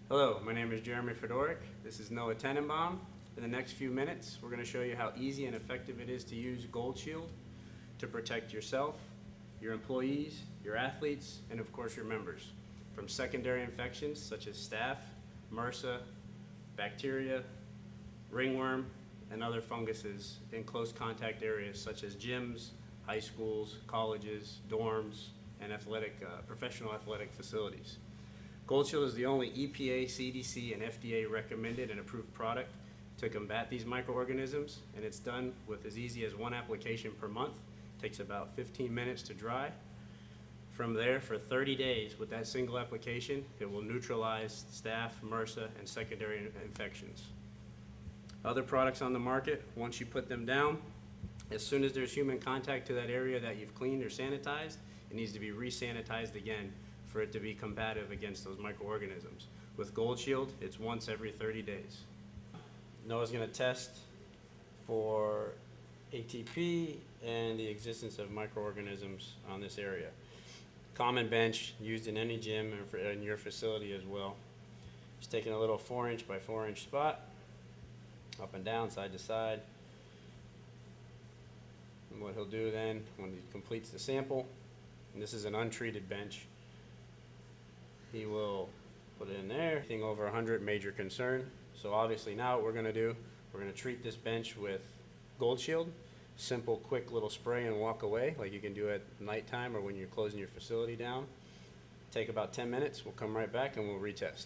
Hello, my name is Jeremy Fedoric. This is Noah Tenenbaum. In the next few minutes, we're going to show you how easy and effective it is to use Gold Shield to protect yourself, your employees, your athletes, and of course your members from secondary infections such as staph, MRSA, bacteria, ringworm, and other funguses in close contact areas such as gyms, high schools, colleges, dorms, and professional athletic facilities. Gold Shield is the only EPA, CDC, and FDA recommended and approved product to combat these microorganisms, and it's done with as easy as one application per month. It takes about 15 minutes to dry. From there, for 30 days with that single application, it will neutralize staph, MRSA, and secondary infections. Other products on the market, once you put them down, as soon as there's human contact to that area that you've cleaned or sanitized, it needs to be re-sanitized again for it to be combative against those microorganisms. With Gold Shield, it's once every 30 days. Noah's going to test for ATP and the existence of microorganisms on this area. Common bench used in any gym or in your facility as well. Just taking a little 4-inch by 4-inch spot, up and down, side to side. And what he'll do then, when he completes the sample, and this is an untreated bench, he will put it in there. Anything over 100, major concern. So obviously now what we're going to do, we're going to treat this bench with Gold Shield. Simple, quick little spray and walk away, like you can do at nighttime or when you're closing your facility down. Take about 10 minutes. We'll come right back and we'll retest.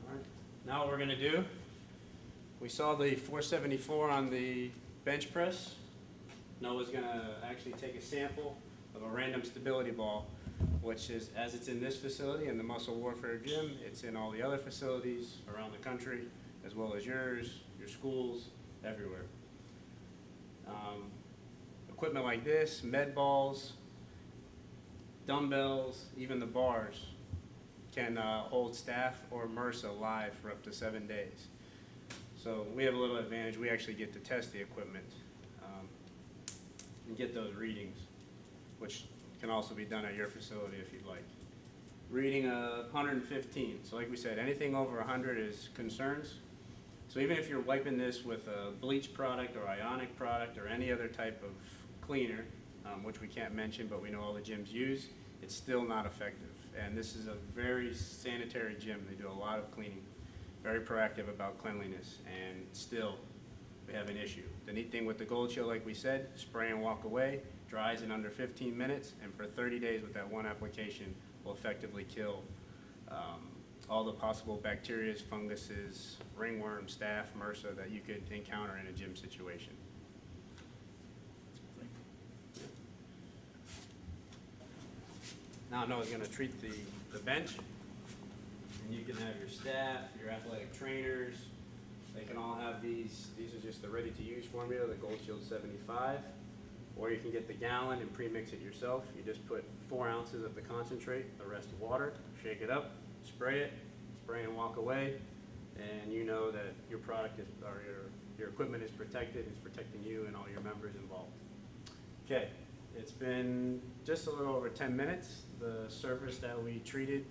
All right. Now what we're going to do, we saw the 474 on the bench press. Noah's going to actually take a sample of a random stability ball, which is, as it's in this facility, in the Muscle Warfare Gym, it's in all the other facilities around the country, as well as yours, your schools, everywhere. Equipment like this, med balls, dumbbells, even the bars can hold staph or MRSA live for up to 7 days. So we have a little advantage. We actually get to test the equipment and get those readings, which can also be done at your facility if you'd like. Reading 115. So like we said, anything over 100 is concerns. So even if you're wiping this with a bleach product or ionic product or any other type of cleaner, which we can't mention but we know all the gyms use, it's still not effective. And this is a very sanitary gym. They do a lot of cleaning, very proactive about cleanliness, and still we have an issue. The neat thing with the Gold Shield, like we said, spray and walk away, dries in under 15 minutes, and for 30 days with that one application will effectively kill all the possible bacteria, funguses, ringworm, staph, MRSA that you could encounter in a gym situation. Now Noah's going to treat the bench, and you can have your staff, your athletic trainers. They can all have these. These are just the ready-to-use formula, the Gold Shield 75. Or you can get the gallon and pre-mix it yourself. You just put 4 ounces of the concentrate, the rest water, shake it up, spray and walk away, and you know that your product is, or your equipment is protected. It's protecting you and all your members involved. Okay, it's been just a little over 10 minutes. The surface that we treated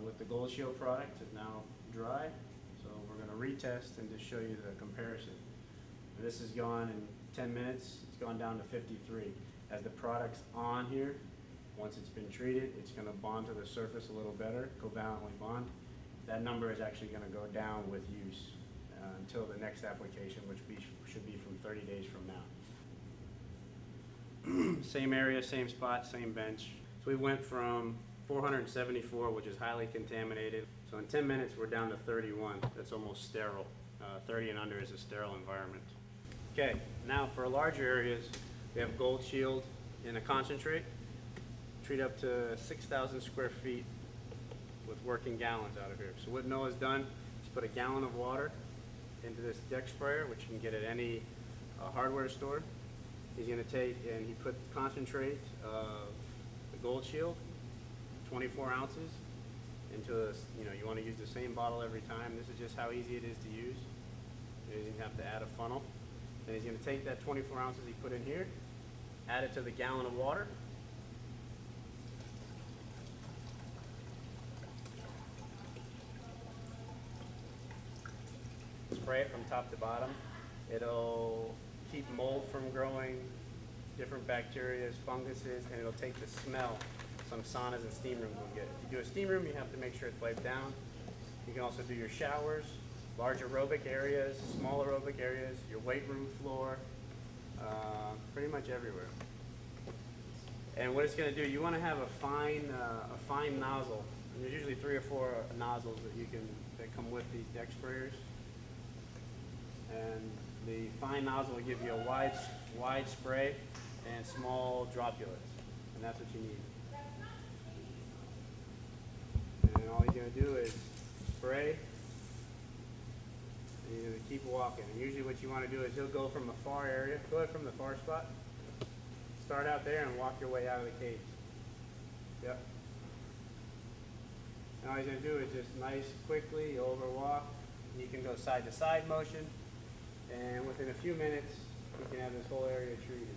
with the Gold Shield product is now dry. So we're going to retest and just show you the comparison. And this has gone in 10 minutes. It's gone down to 53. As the product's on here, once it's been treated, it's going to bond to the surface a little better, covalently bond. That number is actually going to go down with use until the next application, which should be from 30 days from now. Same area, same spot, same bench. So we went from 474, which is highly contaminated. So in 10 minutes, we're down to 31. That's almost sterile. 30 and under is a sterile environment. Okay, now for larger areas, we have Gold Shield in a concentrate. Treat up to 6,000 square feet with working gallons out of here. So what Noah's done is put a gallon of water into this deck sprayer, which you can get at any hardware store. He's going to take and he put concentrate of the Gold Shield, 24 ounces, into a, you want to use the same bottle every time. This is just how easy it is to use. You don't even have to add a funnel. Then he's going to take that 24 ounces he put in here, add it to the gallon of water, spray it from top to bottom. It'll keep mold from growing, different bacteria, funguses, and it'll take the smell some saunas and steam rooms will get. If you do a steam room, you have to make sure it's wiped down. You can also do your showers, large aerobic areas, small aerobic areas, your weight room floor, pretty much everywhere. And what it's going to do, you want to have a fine nozzle. And there's usually 3 or 4 nozzles that come with these deck sprayers. And the fine nozzle will give you a wide spray and small droplets, and that's what you need. And all you're going to do is spray, and you're going to keep walking. And usually what you want to do is he'll go from a far area, go from the far spot, start out there and walk your way out of the cage. Yep. And all he's going to do is just nice, quickly overwalk. You can go side to side motion, and within a few minutes, you can have this whole area treated.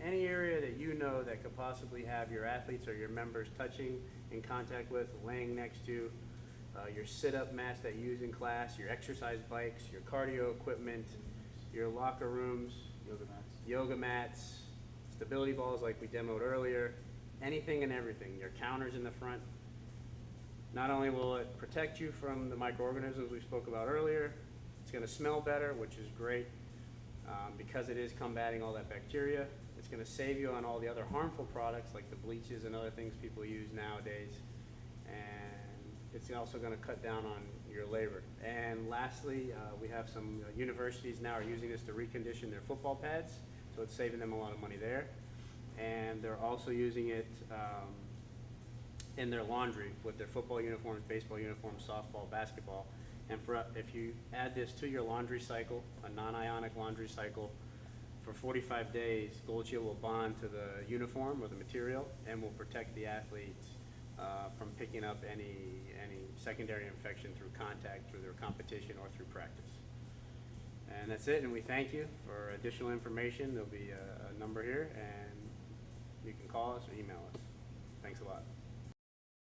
Any area that you know that could possibly have your athletes or your members touching, in contact with, laying next to, your sit-up mats that you use in class, your exercise bikes, your cardio equipment, your locker rooms, yoga mats, stability balls like we demoed earlier, anything and everything, your counters in the front. Not only will it protect you from the microorganisms we spoke about earlier, it's going to smell better, which is great because it is combating all that bacteria. It's going to save you on all the other harmful products like the bleaches and other things people use nowadays. And it's also going to cut down on your labor. And lastly, we have some universities now are using this to recondition their football pads, so it's saving them a lot of money there. And they're also using it in their laundry with their football uniforms, baseball uniforms, softball, basketball. And if you add this to your laundry cycle, a non-ionic laundry cycle, for 45 days, Gold Shield will bond to the uniform or the material and will protect the athletes from picking up any secondary infection through contact, through their competition, or through practice. And that's it, and we thank you. For additional information, there'll be a number here, and you can call us or email us. Thanks a lot.